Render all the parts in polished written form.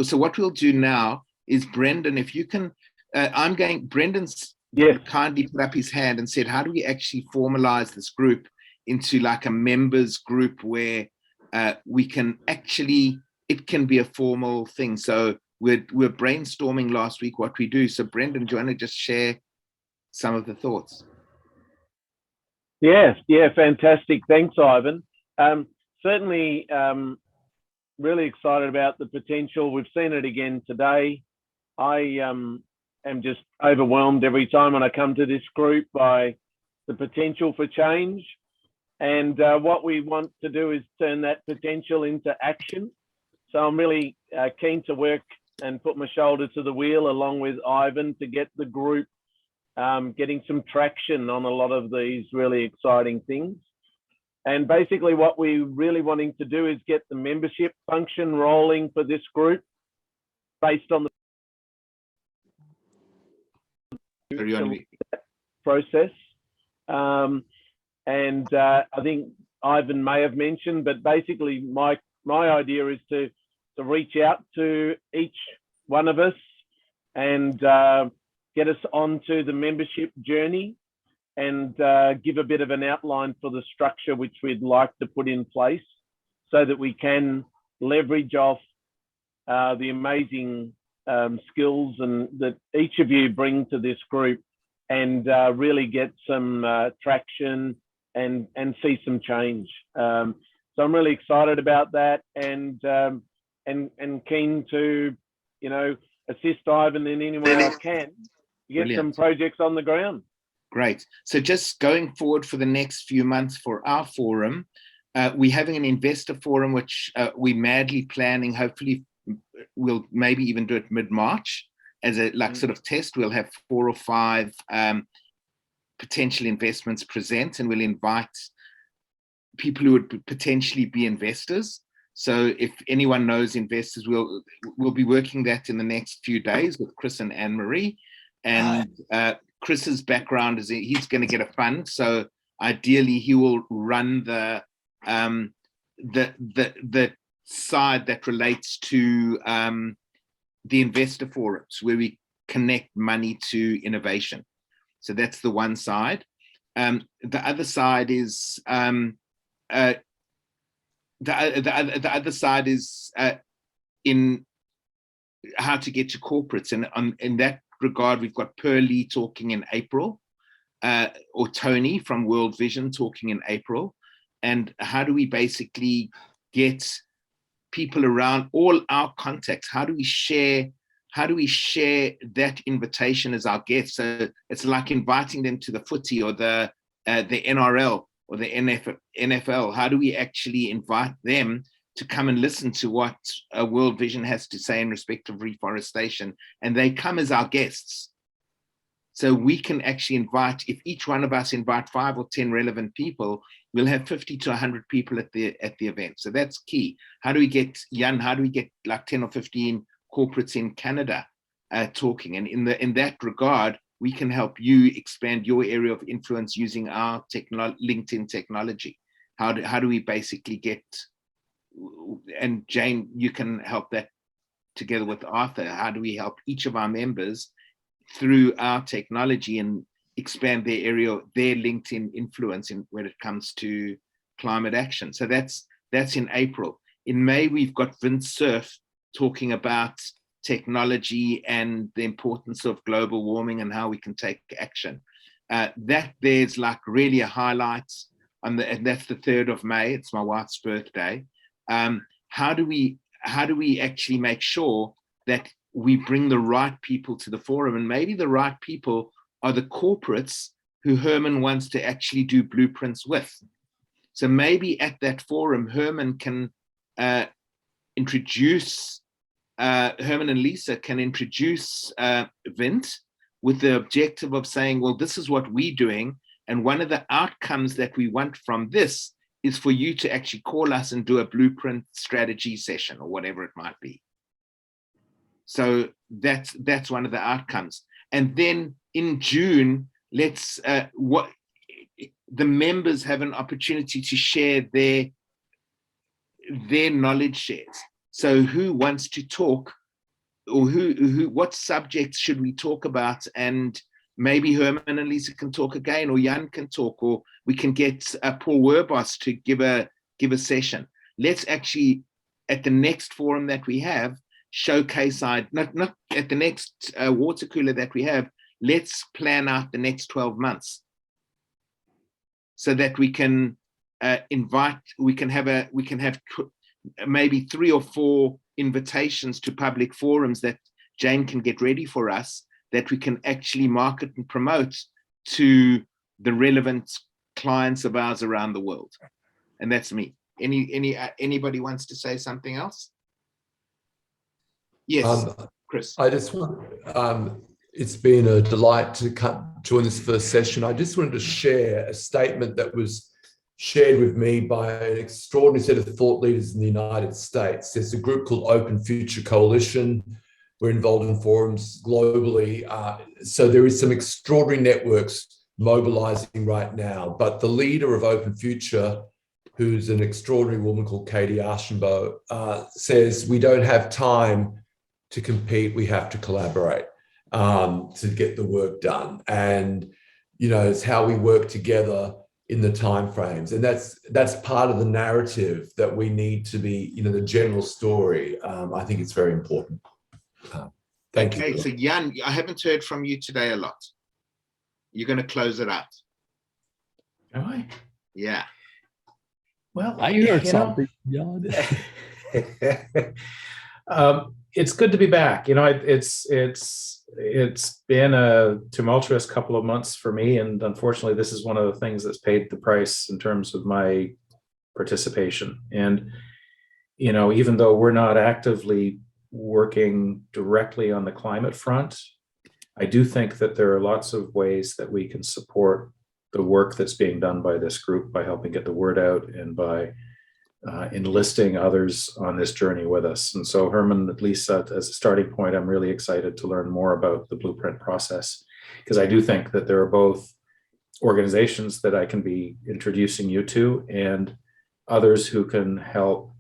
So what we'll do now is, Brendan, if you can, Brendan's Yes. kindly put up his hand and said, how do we actually formalize this group into like a members group where we can actually, it can be a formal thing. So we're brainstorming last week what we do. So Brendan, do you want to just share some of the thoughts? Yes, yeah, fantastic. Thanks, Ivan. Certainly, really excited about the potential. We've seen it again today. I am just overwhelmed every time when I come to this group by the potential for change. And what we want to do is turn that potential into action. So I'm really keen to work and put my shoulder to the wheel along with Ivan to get the group getting some traction on a lot of these really exciting things. And basically what we're really wanting to do is get the membership function rolling for this group based on the process. I think Ivan may have mentioned, but basically my idea is to reach out to each one of us and get us onto the membership journey and give a bit of an outline for the structure which we'd like to put in place so that we can leverage off the amazing skills and that each of you bring to this group and really get some traction and see some change. So I'm really excited about that and keen to, assist Ivan in any way I can to get some projects on the ground. Great. So just going forward for the next few months for our forum, we're having an investor forum, which we're madly planning. Hopefully we'll maybe even do it mid-March as a sort of test. We'll have 4 or 5 potential investments present, and we'll invite people who would potentially be investors. So if anyone knows investors, we'll be working that in the next few days with Chris and Anne-Marie. And Chris's background is he's going to get a fund, so ideally he will run the side that relates to the investor forums where we connect money to innovation. So that's the one side. The other side is the other side is in how to get to corporates, and in that regard, we've got Pearlie talking in April, or Tony from World Vision talking in April. And how do we basically get people around all our contacts? How do we share that invitation as our guests? So it's like inviting them to the footy or the NRL or the NFL. How do we actually invite them to come and listen to what World Vision has to say in respect of reforestation? And they come as our guests. So we can actually invite, if each one of us invite 5 or 10 relevant people, we'll have 50 to 100 people at the event. So that's key. How do we get, Jan, like 10 or 15 corporates in Canada talking? And in that regard, we can help you expand your area of influence using our LinkedIn technology. How do we basically get, and Jane, you can help that together with Arthur. How do we help each of our members through our technology and expand their area, their LinkedIn influence when it comes to climate action? So that's in April. In May, we've got Vince Cerf talking about technology and the importance of global warming and how we can take action. There's like really a highlight, and that's the 3rd of May. It's my wife's birthday. How do we actually make sure that we bring the right people to the forum? And maybe the right people are the corporates who Herman wants to actually do blueprints with. So maybe at that forum, Herman can introduce, Herman and Lisa can introduce Vint with the objective of saying, well, this is what we're doing. And one of the outcomes that we want from this is for you to actually call us and do a blueprint strategy session or whatever it might be. So that's one of the outcomes. And then in June, the members have an opportunity to share their knowledge shares. So who wants to talk or who, what subjects should we talk about? And maybe Herman and Lisa can talk again, or Jan can talk, or we can get Paul Werbos to give a session. Let's actually, at the next forum that we have, showcase not at the next water cooler that we have. Let's plan out the next 12 months so that we can we can have maybe 3 or 4 invitations to public forums that Jane can get ready for us, that we can actually market and promote to the relevant clients of ours around the world. And that's me. Anybody wants to say something else? Yes, Chris. I just want, it's been a delight to join this first session. I just wanted to share a statement that was shared with me by an extraordinary set of thought leaders in the United States. There's a group called Open Future Coalition. We're involved in forums globally. So there is some extraordinary networks mobilizing right now. But the leader of Open Future, who's an extraordinary woman called Katie Archambault, says we don't have time to compete, we have to collaborate to get the work done. And, you know, it's how we work together in the timeframes. And that's part of the narrative that we need to be, you know, the general story. I think it's very important. Thank you. Okay, so Jan, I haven't heard from you today a lot. You're going to close it out. Am I? Yeah. Well, I heard something. Jan. It's good to be back. You know, it's been a tumultuous couple of months for me, and unfortunately, this is one of the things that's paid the price in terms of my participation. And you know, even though we're not actively working directly on the climate front, I do think that there are lots of ways that we can support the work that's being done by this group by helping get the word out and by enlisting others on this journey with us. And so Herman, at least as a starting point, I'm really excited to learn more about the blueprint process, because I do think that there are both organizations that I can be introducing you to and others who can help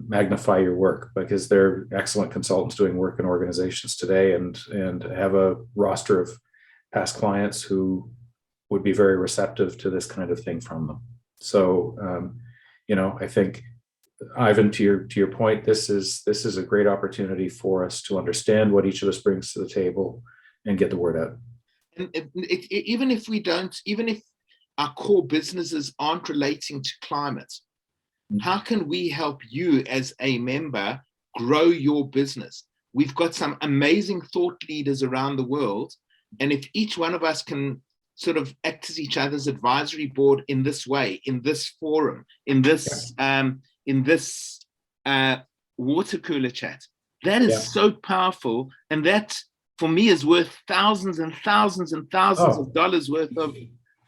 magnify your work, because they're excellent consultants doing work in organizations today and have a roster of past clients who would be very receptive to this kind of thing from them. So, you know, I think, Ivan, to your point, this is a great opportunity for us to understand what each of us brings to the table and get the word out. And even if our core businesses aren't relating to climate, how can we help you as a member grow your business? We've got some amazing thought leaders around the world. And if each one of us can sort of act as each other's advisory board in this way, in this forum, in this water cooler chat, that is so powerful. And that, for me, is worth thousands and thousands and thousands of dollars worth of.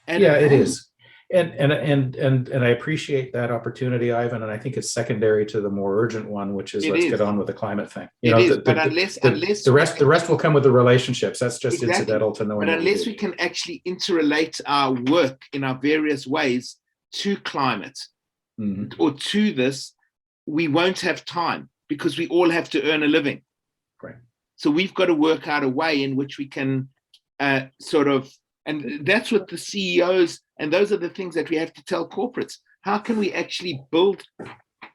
It is. And I appreciate that opportunity, Ivan, and I think it's secondary to the more urgent one, which is let's get on with the climate thing. But unless the rest will come with the relationships. That's just incidental to knowing. But unless we can actually interrelate our work in our various ways to climate or to this, we won't have time, because we all have to earn a living. Right. So we've got to work out a way in which we can and that's what the CEOs, and those are the things that we have to tell corporates. How can we actually build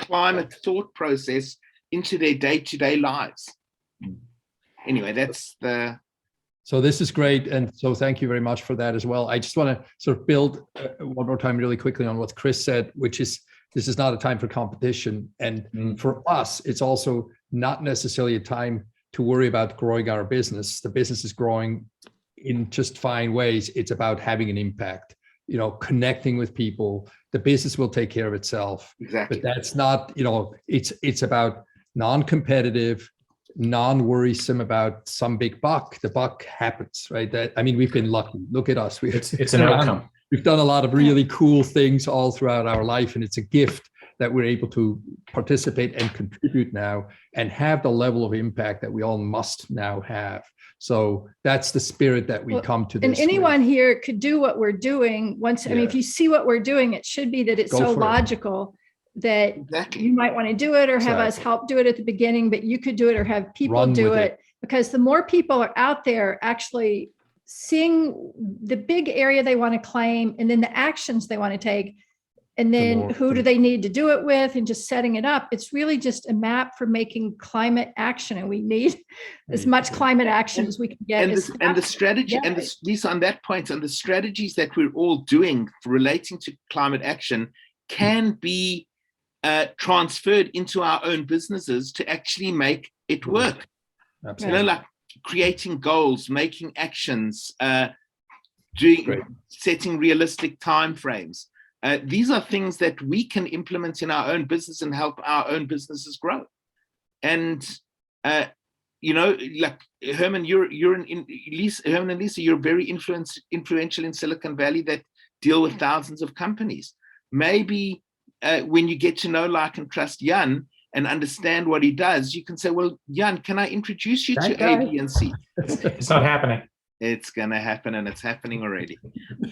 climate thought process into their day-to-day lives? Anyway, that's the... So this is great. And so thank you very much for that as well. I just want to sort of build one more time really quickly on what Chris said, which is this is not a time for competition. And for us, it's also not necessarily a time to worry about growing our business. The business is growing in just fine ways. It's about having an impact, you know, connecting with people. The business will take care of itself. Exactly. But that's not, you know, it's about non-competitive, non-worrisome about some big buck. The buck happens, right? We've been lucky. Look at us. It's an outcome. We've done a lot of really cool things all throughout our life, and it's a gift that we're able to participate and contribute now and have the level of impact that we all must now have. So that's the spirit that we come to this. And anyone here could do what we're doing once. I mean, if you see what we're doing, it should be that it's so logical that Exactly. you might want to do it or have us Exactly. help do it at the beginning, but you could do it or have people Run do with it. Because the more people are out there actually seeing the big area they want to claim and then the actions they want to take, and then more- who do they need to do it with, and just setting it up. It's really just a map for making climate action. And we need as much climate action as we can get. And, as and the fast- strategy, yeah. and Lisa, on that point, and the strategies that we're all doing relating to climate action can be transferred into our own businesses to actually make it work. Absolutely. You know, like creating goals, making actions, Great. setting realistic timeframes. These are things that we can implement in our own business and help our own businesses grow. And you know, like Herman, Herman and Lisa, you're very influential in Silicon Valley that deal with thousands of companies. Maybe when you get to know, like, and trust Jan and understand what he does, you can say, well, Jan, can I introduce you to A, B, and C? It's not happening. It's going to happen, and it's happening already.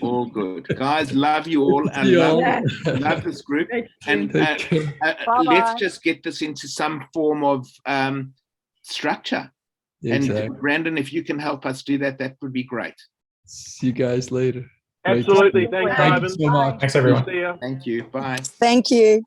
All good. Guys, love you all. I You all. love this group. Great. And Take care. let's just get this into some form of structure. Exactly. And Brandon, if you can help us do that, that would be great. See you guys later. Great to Absolutely. see you. Thanks, Thank Ivan. you so much. Thanks, everyone. See ya. Thank you. Bye. Thank you.